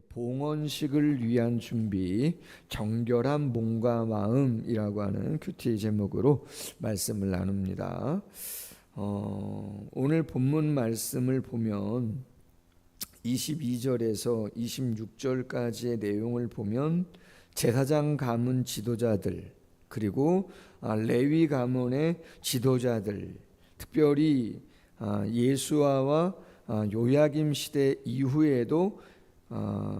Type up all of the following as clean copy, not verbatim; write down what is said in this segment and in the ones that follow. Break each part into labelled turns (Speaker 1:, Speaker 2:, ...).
Speaker 1: 봉헌식을 위한 준비, 정결한 몸과 마음이라고 하는 큐티 제목으로 말씀을 나눕니다. 오늘 본문 말씀을 보면 22절에서 26절까지의 내용을 보면 제사장 가문 지도자들 그리고 레위 가문의 지도자들, 특별히 예수아와 요야김 시대 이후에도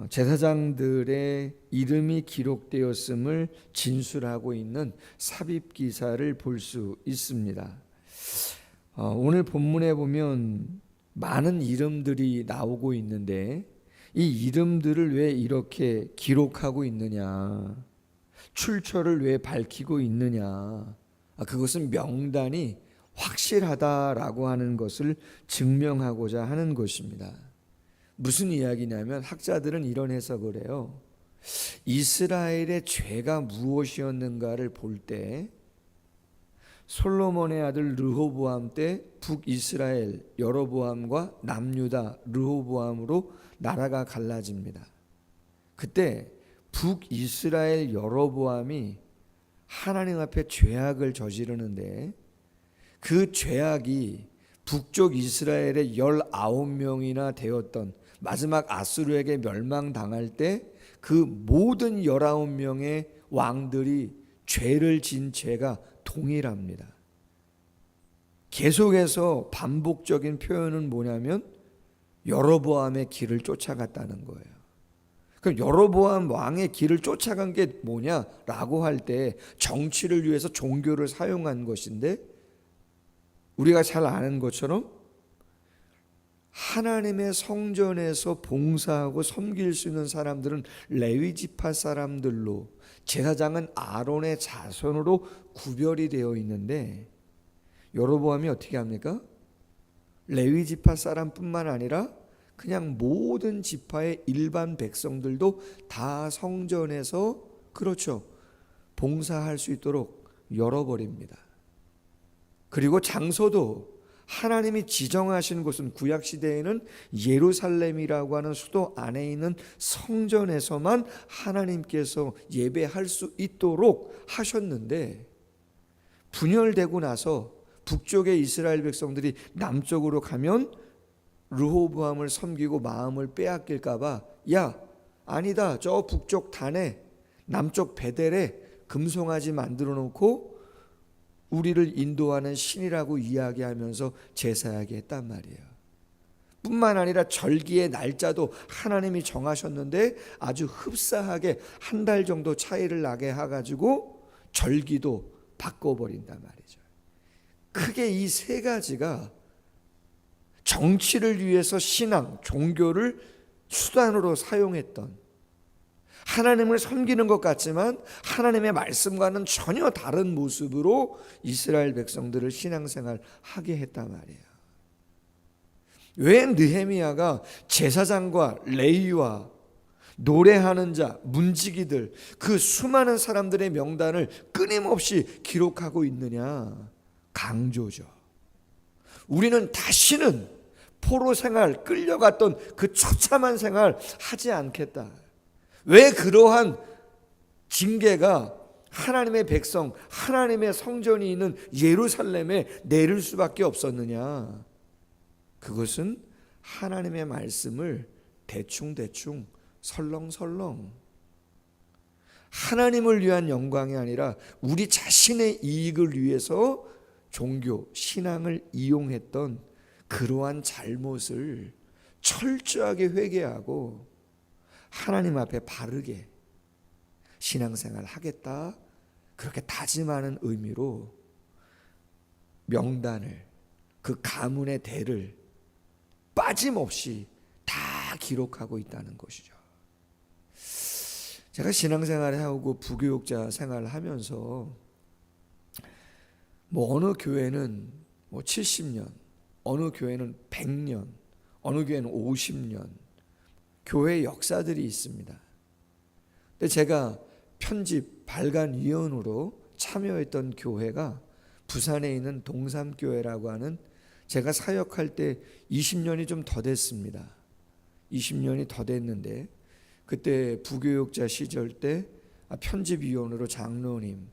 Speaker 1: 제사장들의 이름이 기록되었음을 진술하고 있는 삽입 기사를 볼 수 있습니다. 오늘 본문에 보면 많은 이름들이 나오고 있는데 이 이름들을 왜 이렇게 기록하고 있느냐, 출처를 왜 밝히고 있느냐, 그것은 명단이 확실하다라고 하는 것을 증명하고자 하는 것입니다. 무슨 이야기냐면 학자들은 이런 해석을 해요. 이스라엘의 죄가 무엇이었는가를 볼 때 솔로몬의 아들 르호보암 때 북이스라엘 여로보암과 남유다 르호보암으로 나라가 갈라집니다. 그때 북이스라엘 여로보암이 하나님 앞에 죄악을 저지르는데 그 죄악이 북쪽 이스라엘의 19명이나 되었던 마지막 아수르에게 멸망당할 때 그 모든 19명의 왕들이 죄를 진 죄가 동일합니다. 계속해서 반복적인 표현은 뭐냐면 여로보암의 길을 쫓아갔다는 거예요. 그럼 여로보암 왕의 길을 쫓아간 게 뭐냐라고 할 때 정치를 위해서 종교를 사용한 것인데, 우리가 잘 아는 것처럼 하나님의 성전에서 봉사하고 섬길 수 있는 사람들은 레위 지파 사람들로, 제사장은 아론의 자손으로 구별이 되어 있는데 여로보암이 어떻게 합니까? 레위 지파 사람뿐만 아니라 그냥 모든 지파의 일반 백성들도 다 성전에서 봉사할 수 있도록 열어버립니다. 그리고 장소도 하나님이 지정하신 곳은 구약시대에는 예루살렘이라고 하는 수도 안에 있는 성전에서만 하나님께서 예배할 수 있도록 하셨는데, 분열되고 나서 북쪽의 이스라엘 백성들이 남쪽으로 가면 르호보암을 섬기고 마음을 빼앗길까 봐, 야 아니다, 저 북쪽 단에 남쪽 베델에 금송아지 만들어 놓고 우리를 인도하는 신이라고 이야기하면서 제사하게 했단 말이에요. 뿐만 아니라 절기의 날짜도 하나님이 정하셨는데 아주 흡사하게 한 달 정도 차이를 나게 해가지고 절기도 바꿔버린단 말이죠. 크게 이 세 가지가 정치를 위해서 신앙, 종교를 수단으로 사용했던, 하나님을 섬기는 것 같지만 하나님의 말씀과는 전혀 다른 모습으로 이스라엘 백성들을 신앙생활 하게 했단 말이에요. 왜 느헤미야가 제사장과 레위와 노래하는 자, 문지기들, 그 수많은 사람들의 명단을 끊임없이 기록하고 있느냐? 강조죠. 우리는 다시는 포로 생활, 끌려갔던 그 처참한 생활 하지 않겠다. 왜 그러한 징계가 하나님의 백성, 하나님의 성전이 있는 예루살렘에 내릴 수밖에 없었느냐? 그것은 하나님의 말씀을 대충 설렁설렁, 하나님을 위한 영광이 아니라 우리 자신의 이익을 위해서 종교, 신앙을 이용했던 그러한 잘못을 철저하게 회개하고 하나님 앞에 바르게 신앙생활 하겠다, 그렇게 다짐하는 의미로 명단을, 그 가문의 대를 빠짐없이 다 기록하고 있다는 것이죠. 제가 신앙생활을 하고 부교육자 생활을 하면서 어느 교회는 70년, 어느 교회는 100년, 어느 교회는 50년 교회 역사들이 있습니다. 근데 제가 편집 발간위원으로 참여했던 교회가 부산에 있는 동삼교회라고 하는, 제가 사역할 때 20년이 좀 더 됐습니다. 20년이 더 됐는데 그때 부교육자 시절 때 편집위원으로 장로님,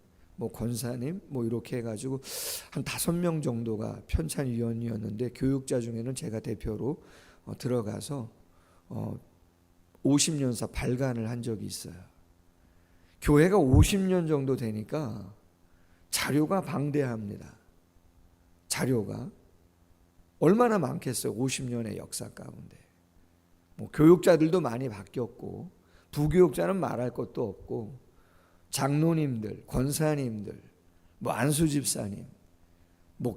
Speaker 1: 권사님 이렇게 해가지고 한 5명 정도가 편찬위원이었는데, 교육자 중에는 제가 대표로 들어가서 50년사 발간을 한 적이 있어요. 교회가 50년 정도 되니까 자료가 방대합니다. 자료가 얼마나 많겠어요. 50년의 역사 가운데 교육자들도 많이 바뀌었고, 부교육자는 말할 것도 없고, 장로님들, 권사님들, 안수집사님,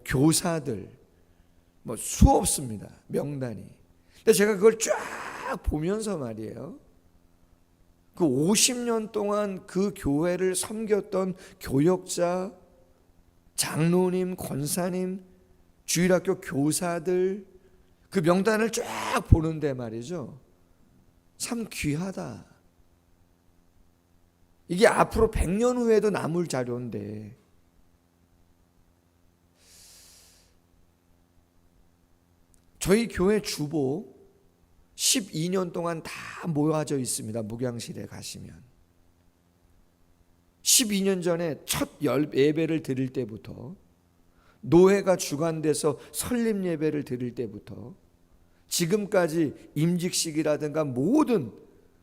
Speaker 1: 교사들 수없습니다. 명단이. 근데 제가 그걸 쫙 보면서 말이에요, 그 50년 동안 그 교회를 섬겼던 교역자, 장로님, 권사님, 주일학교 교사들, 그 명단을 쫙 보는데 말이죠, 참 귀하다. 이게 앞으로 100년 후에도 남을 자료인데, 저희 교회 주보 12년 동안 다 모아져 있습니다. 목양실에 가시면 12년 전에 첫 예배를 드릴 때부터, 노회가 주관돼서 설립 예배를 드릴 때부터 지금까지 임직식이라든가 모든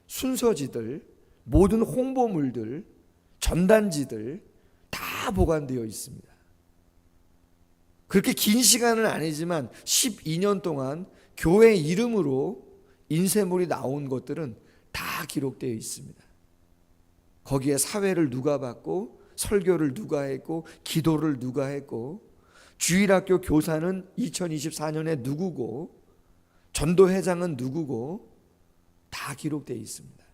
Speaker 1: 순서지들, 모든 홍보물들, 전단지들 다 보관되어 있습니다. 그렇게 긴 시간은 아니지만 12년 동안 교회 이름으로 인쇄물이 나온 것들은 다 기록되어 있습니다. 거기에 사회를 누가 받고, 설교를 누가 했고, 기도를 누가 했고, 주일학교 교사는 2024년에 누구고, 전도회장은 누구고, 다 기록되어 있습니다.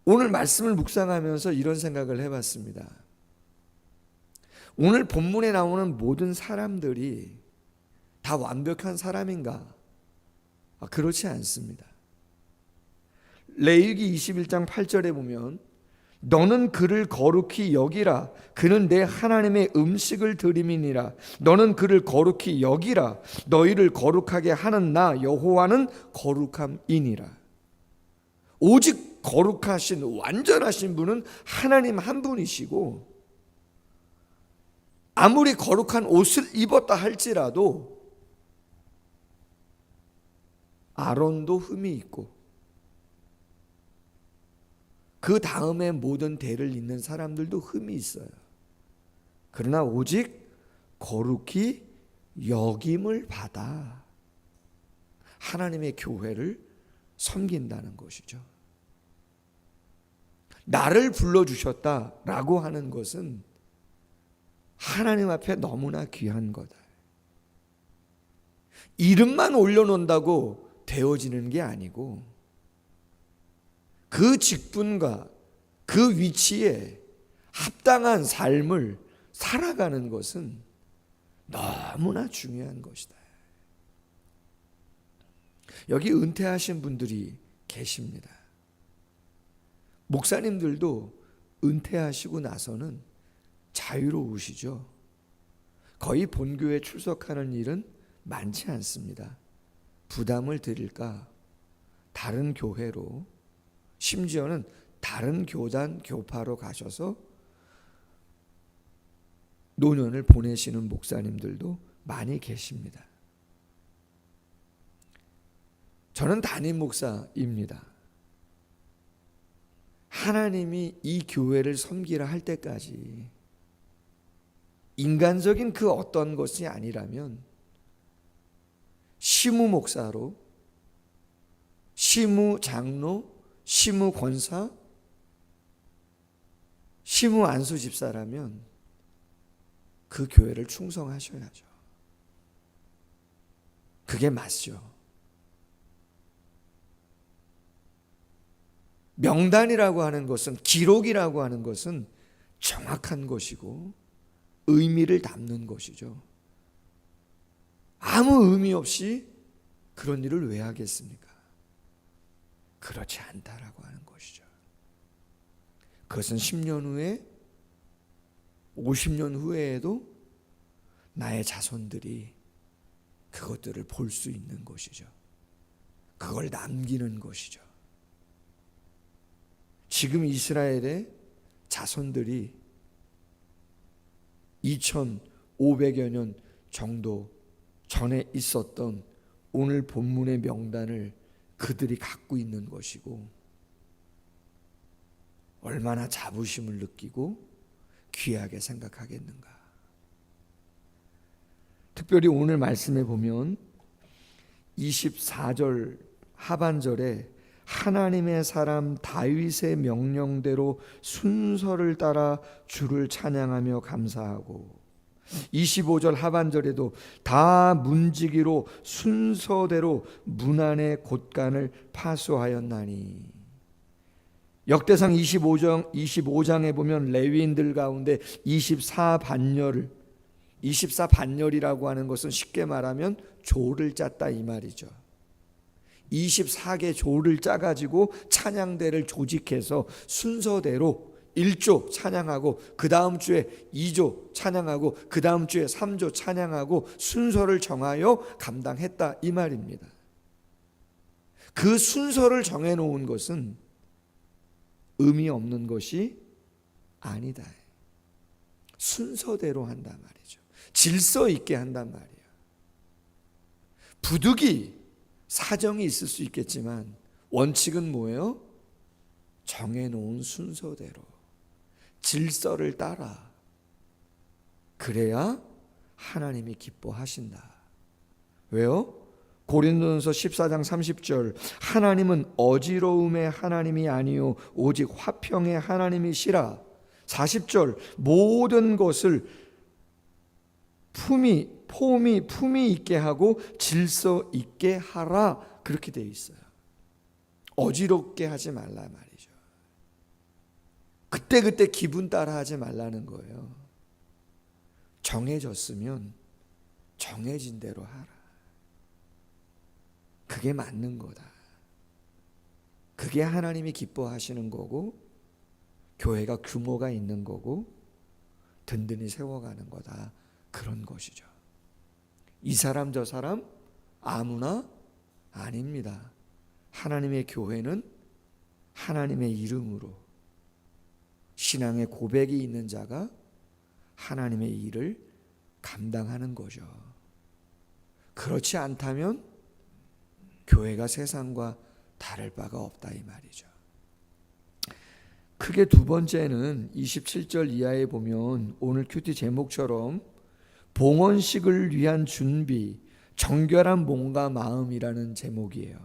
Speaker 1: 오늘 말씀을 묵상하면서 이런 생각을 해봤습니다. 오늘 본문에 나오는 모든 사람들이 다 완벽한 사람인가? 그렇지 않습니다. 레위기 21장 8절에 보면, 너는 그를 거룩히 여기라. 그는 내 하나님의 음식을 드림이니라. 너는 그를 거룩히 여기라. 너희를 거룩하게 하는 나 여호와는 거룩함이니라. 오직 거룩하신, 완전하신 분은 하나님 한 분이시고, 아무리 거룩한 옷을 입었다 할지라도 아론도 흠이 있고, 그 다음에 모든 대를 잇는 사람들도 흠이 있어요. 그러나 오직 거룩히 여김을 받아 하나님의 교회를 섬긴다는 것이죠. 나를 불러주셨다라고 하는 것은 하나님 앞에 너무나 귀한 거다. 이름만 올려놓는다고 되어지는 게 아니고, 그 직분과 그 위치에 합당한 삶을 살아가는 것은 너무나 중요한 것이다. 여기 은퇴하신 분들이 계십니다. 목사님들도 은퇴하시고 나서는 자유로우시죠. 거의 본교에 출석하는 일은 많지 않습니다. 부담을 드릴까 다른 교회로, 심지어는 다른 교단, 교파로 가셔서 노년을 보내시는 목사님들도 많이 계십니다. 저는 담임 목사입니다. 하나님이 이 교회를 섬기라 할 때까지 인간적인 그 어떤 것이 아니라면 시무 목사로, 시무 장로, 시무 권사, 시무 안수 집사라면 그 교회를 충성하셔야죠. 그게 맞죠. 명단이라고 하는 것은, 기록이라고 하는 것은 정확한 것이고 의미를 담는 것이죠. 아무 의미 없이 그런 일을 왜 하겠습니까? 그렇지 않다라고 하는 것이죠. 그것은 10년 후에, 50년 후에도 나의 자손들이 그것들을 볼 수 있는 것이죠. 그걸 남기는 것이죠. 지금 이스라엘의 자손들이 2500여 년 정도 전에 있었던 오늘 본문의 명단을 그들이 갖고 있는 것이고, 얼마나 자부심을 느끼고 귀하게 생각하겠는가. 특별히 오늘 말씀에 보면 24절 하반절에 하나님의 사람 다윗의 명령대로 순서를 따라 주를 찬양하며 감사하고, 25절 하반절에도 다 문지기로 순서대로 문안의 곳간을 파수하였나니, 역대상 25장에 보면 레위인들 가운데 24반열이라고 하는 것은 쉽게 말하면 조를 짰다 이 말이죠. 24개 조를 짜가지고 찬양대를 조직해서 순서대로 1조 찬양하고, 그 다음 주에 2조 찬양하고, 그 다음 주에 3조 찬양하고 순서를 정하여 감당했다 이 말입니다. 그 순서를 정해놓은 것은 의미 없는 것이 아니다. 순서대로 한단 말이죠. 질서 있게 한단 말이에요. 부득이 사정이 있을 수 있겠지만 원칙은 뭐예요? 정해놓은 순서대로 질서를 따라, 그래야 하나님이 기뻐하신다. 왜요? 고린도전서 14장 30절, 하나님은 어지러움의 하나님이 아니요 오직 화평의 하나님이시라. 40절, 모든 것을 품이 있게 하고 질서 있게 하라, 그렇게 되어 있어요. 어지럽게 하지 말라 말이죠. 그때 기분 따라 하지 말라는 거예요. 정해졌으면 정해진 대로 하라. 그게 맞는 거다. 그게 하나님이 기뻐하시는 거고, 교회가 규모가 있는 거고, 든든히 세워가는 거다, 그런 것이죠. 이 사람 저 사람 아무나 아닙니다. 하나님의 교회는 하나님의 이름으로 신앙의 고백이 있는 자가 하나님의 일을 감당하는 거죠. 그렇지 않다면 교회가 세상과 다를 바가 없다 이 말이죠. 크게 두 번째는 27절 이하에 보면 오늘 큐티 제목처럼 봉헌식을 위한 준비, 정결한 몸과 마음이라는 제목이에요.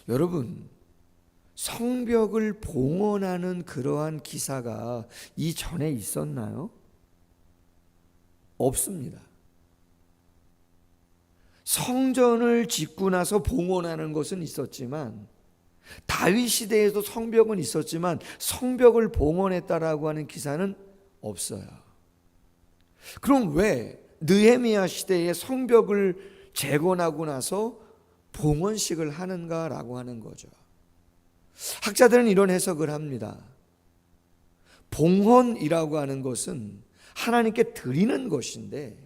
Speaker 1: 여러분, 성벽을 봉헌하는 그러한 기사가 이전에 있었나요? 없습니다. 성전을 짓고 나서 봉헌하는 것은 있었지만, 다윗 시대에도 성벽은 있었지만 성벽을 봉헌했다라고 하는 기사는 없어요. 그럼 왜 느헤미야 시대에 성벽을 재건하고 나서 봉헌식을 하는가라고 하는 거죠. 학자들은 이런 해석을 합니다. 봉헌이라고 하는 것은 하나님께 드리는 것인데,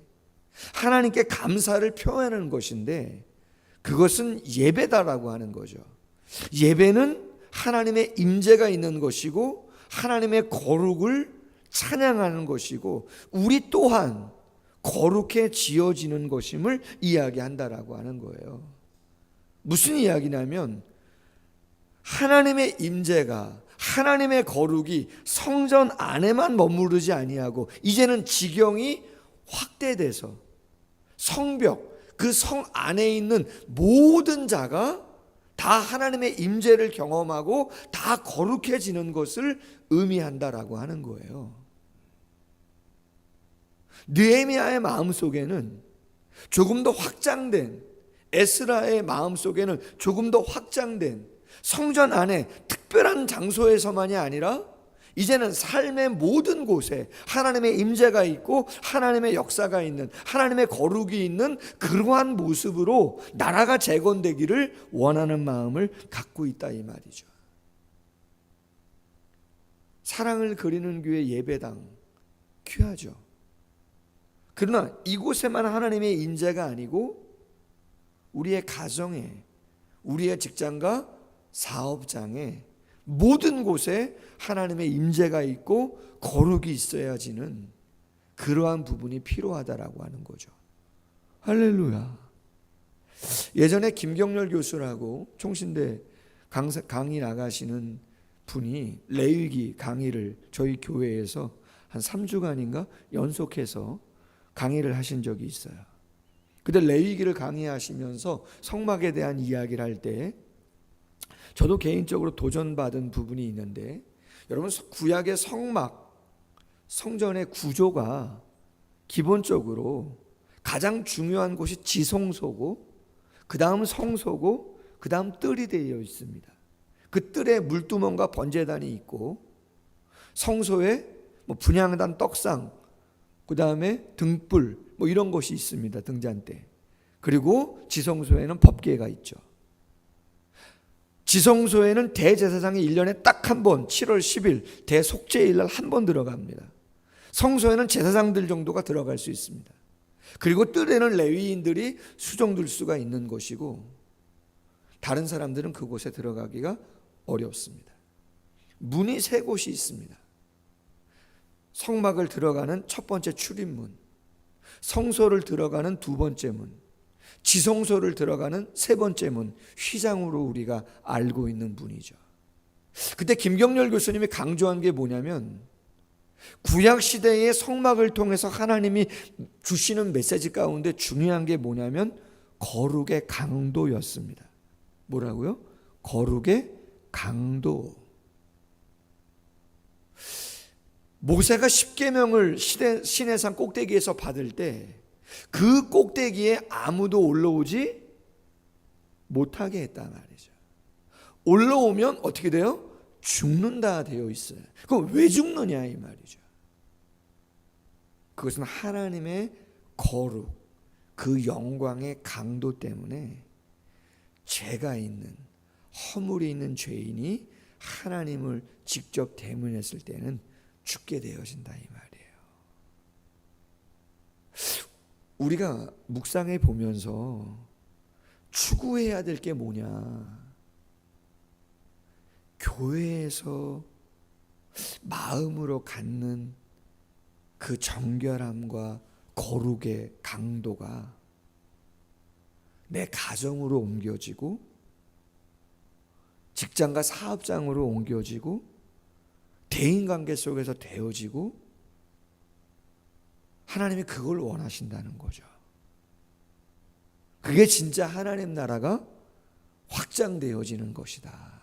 Speaker 1: 하나님께 감사를 표현하는 것인데, 그것은 예배다라고 하는 거죠. 예배는 하나님의 임재가 있는 것이고 하나님의 거룩을 찬양하는 것이고, 우리 또한 거룩해 지어지는 것임을 이야기한다라고 하는 거예요. 무슨 이야기냐면, 하나님의 임재가, 하나님의 거룩이 성전 안에만 머무르지 아니하고 이제는 지경이 확대돼서 성벽, 그 성 안에 있는 모든 자가 다 하나님의 임재를 경험하고 다 거룩해지는 것을 의미한다라고 하는 거예요. 느헤미야의 마음속에는 조금 더 확장된, 에스라의 마음속에는 조금 더 확장된 성전 안에 특별한 장소에서만이 아니라 이제는 삶의 모든 곳에 하나님의 임재가 있고 하나님의 역사가 있는, 하나님의 거룩이 있는 그러한 모습으로 나라가 재건되기를 원하는 마음을 갖고 있다 이 말이죠. 사랑을 그리는 교회 예배당 귀하죠. 그러나 이곳에만 하나님의 임재가 아니고 우리의 가정에, 우리의 직장과 사업장에 모든 곳에 하나님의 임재가 있고 거룩이 있어야지는 그러한 부분이 필요하다라고 하는 거죠. 할렐루야. 예전에 김경렬 교수라고 총신대 강의 나가시는 분이 레위기 강의를 저희 교회에서 한 3주간인가 연속해서 강의를 하신 적이 있어요. 근데 레위기를 강의하시면서 성막에 대한 이야기를 할 때 저도 개인적으로 도전받은 부분이 있는데, 여러분 구약의 성막, 성전의 구조가 기본적으로 가장 중요한 곳이 지성소고, 그 다음 성소고, 그 다음 뜰이 되어 있습니다. 그 뜰에 물두멍과 번제단이 있고, 성소에 분향단 떡상, 그 다음에 등불 이런 것이 있습니다. 등잔대. 그리고 지성소에는 법궤가 있죠. 지성소에는 대제사장이 1년에 딱 한 번 7월 10일 대속죄일 날 한 번 들어갑니다. 성소에는 제사장들 정도가 들어갈 수 있습니다. 그리고 뜰에는 레위인들이 수종들 수가 있는 것이고, 다른 사람들은 그곳에 들어가기가 어렵습니다. 문이 3곳이 있습니다. 성막을 들어가는 첫 번째 출입문, 성소를 들어가는 두 번째 문, 지성소를 들어가는 세 번째 문, 휘장으로 우리가 알고 있는 문이죠. 그때 김경렬 교수님이 강조한 게 뭐냐면, 구약시대의 성막을 통해서 하나님이 주시는 메시지 가운데 중요한 게 뭐냐면 거룩의 강도였습니다. 뭐라고요? 거룩의 강도. 모세가 십계명을 시내산 꼭대기에서 받을 때 그 꼭대기에 아무도 올라오지 못하게 했단 말이죠. 올라오면 어떻게 돼요? 죽는다 되어 있어요. 그럼 왜 죽느냐 이 말이죠. 그것은 하나님의 거룩, 그 영광의 강도 때문에 죄가 있는, 허물이 있는 죄인이 하나님을 직접 대면했을 때는 죽게 되어진다 이 말이에요. 우리가 묵상해 보면서 추구해야 될 게 뭐냐? 교회에서 마음으로 갖는 그 정결함과 거룩의 강도가 내 가정으로 옮겨지고, 직장과 사업장으로 옮겨지고, 대인관계 속에서 되어지고, 하나님이 그걸 원하신다는 거죠. 그게 진짜 하나님 나라가 확장되어지는 것이다.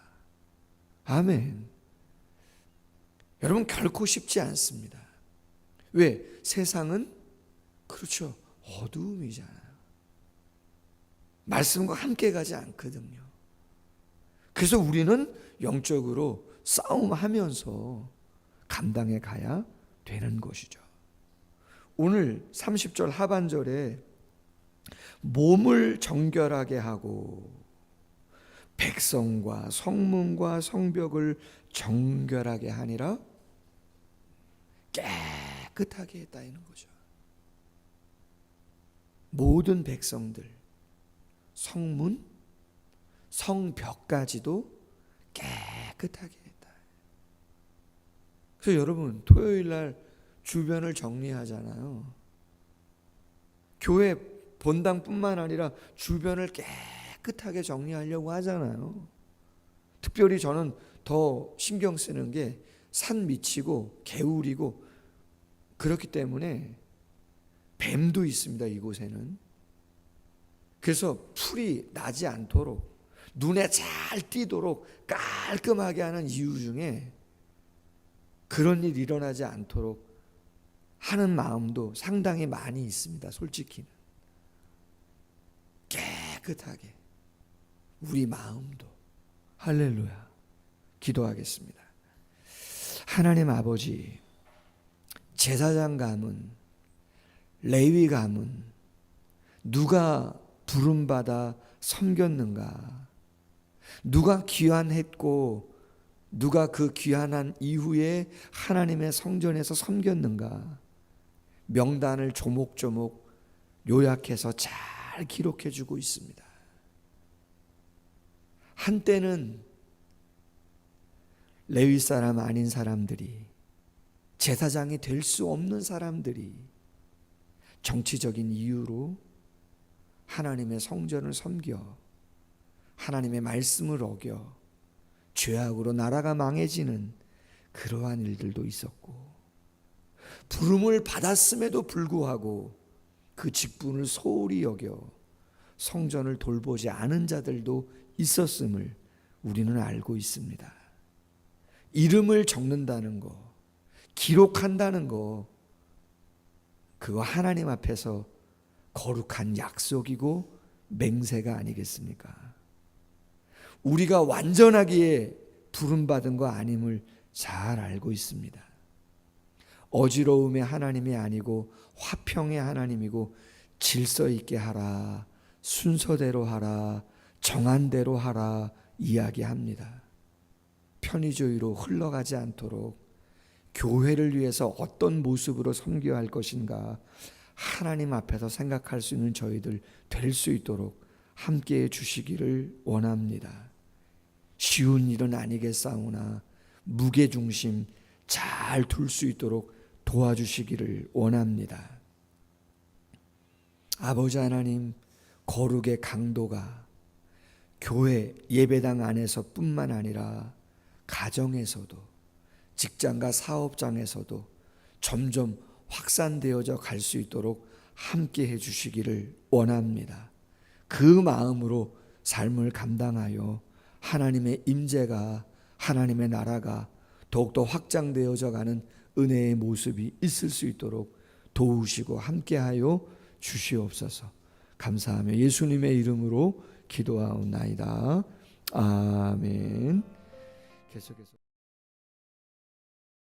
Speaker 1: 아멘. 여러분 결코 쉽지 않습니다. 왜? 세상은 그렇죠, 어두움이잖아요. 말씀과 함께 가지 않거든요. 그래서 우리는 영적으로 싸움하면서 감당해 가야 되는 것이죠. 오늘 30절 하반절에 몸을 정결하게 하고 백성과 성문과 성벽을 정결하게 하니라, 깨끗하게 했다는 거죠. 모든 백성들, 성문, 성벽까지도 깨끗하게 했다. 그래서 여러분 토요일 날 주변을 정리하잖아요. 교회 본당뿐만 아니라 주변을 깨끗하게 정리하려고 하잖아요. 특별히 저는 더 신경 쓰는 게 산 밑이고 개울이고 그렇기 때문에 뱀도 있습니다, 이곳에는. 그래서 풀이 나지 않도록 눈에 잘 띄도록 깔끔하게 하는 이유 중에 그런 일이 일어나지 않도록 하는 마음도 상당히 많이 있습니다. 솔직히는 깨끗하게 우리 마음도. 할렐루야. 기도하겠습니다. 하나님 아버지, 제사장 가문, 레위 가문 누가 부름받아 섬겼는가? 누가 귀환했고 누가 그 귀환한 이후에 하나님의 성전에서 섬겼는가? 명단을 조목조목 요약해서 잘 기록해 주고 있습니다. 한때는 레위 사람 아닌 사람들이, 제사장이 될 수 없는 사람들이 정치적인 이유로 하나님의 성전을 섬겨 하나님의 말씀을 어겨 죄악으로 나라가 망해지는 그러한 일들도 있었고, 부름을 받았음에도 불구하고 그 직분을 소홀히 여겨 성전을 돌보지 않은 자들도 있었음을 우리는 알고 있습니다. 이름을 적는다는 거, 기록한다는 거, 그거 하나님 앞에서 거룩한 약속이고 맹세가 아니겠습니까? 우리가 완전하기에 부름받은 거 아님을 잘 알고 있습니다. 어지러움의 하나님이 아니고 화평의 하나님이고, 질서 있게 하라, 순서대로 하라, 정한 대로 하라 이야기합니다. 편의주의로 흘러가지 않도록 교회를 위해서 어떤 모습으로 섬겨야 할 것인가 하나님 앞에서 생각할 수 있는 저희들 될 수 있도록 함께해 주시기를 원합니다. 쉬운 일은 아니겠사오나 무게중심 잘 둘 수 있도록 도와주시기를 원합니다. 아버지 하나님, 거룩의 강도가 교회 예배당 안에서 뿐만 아니라 가정에서도, 직장과 사업장에서도 점점 확산되어져 갈 수 있도록 함께 해주시기를 원합니다. 그 마음으로 삶을 감당하여 하나님의 임재가, 하나님의 나라가 더욱더 확장되어져 가는 은혜의 모습이 있을 수 있도록 도우시고 함께하여 주시옵소서. 감사하며 예수님의 이름으로 기도하옵나이다. 아멘. 계속해서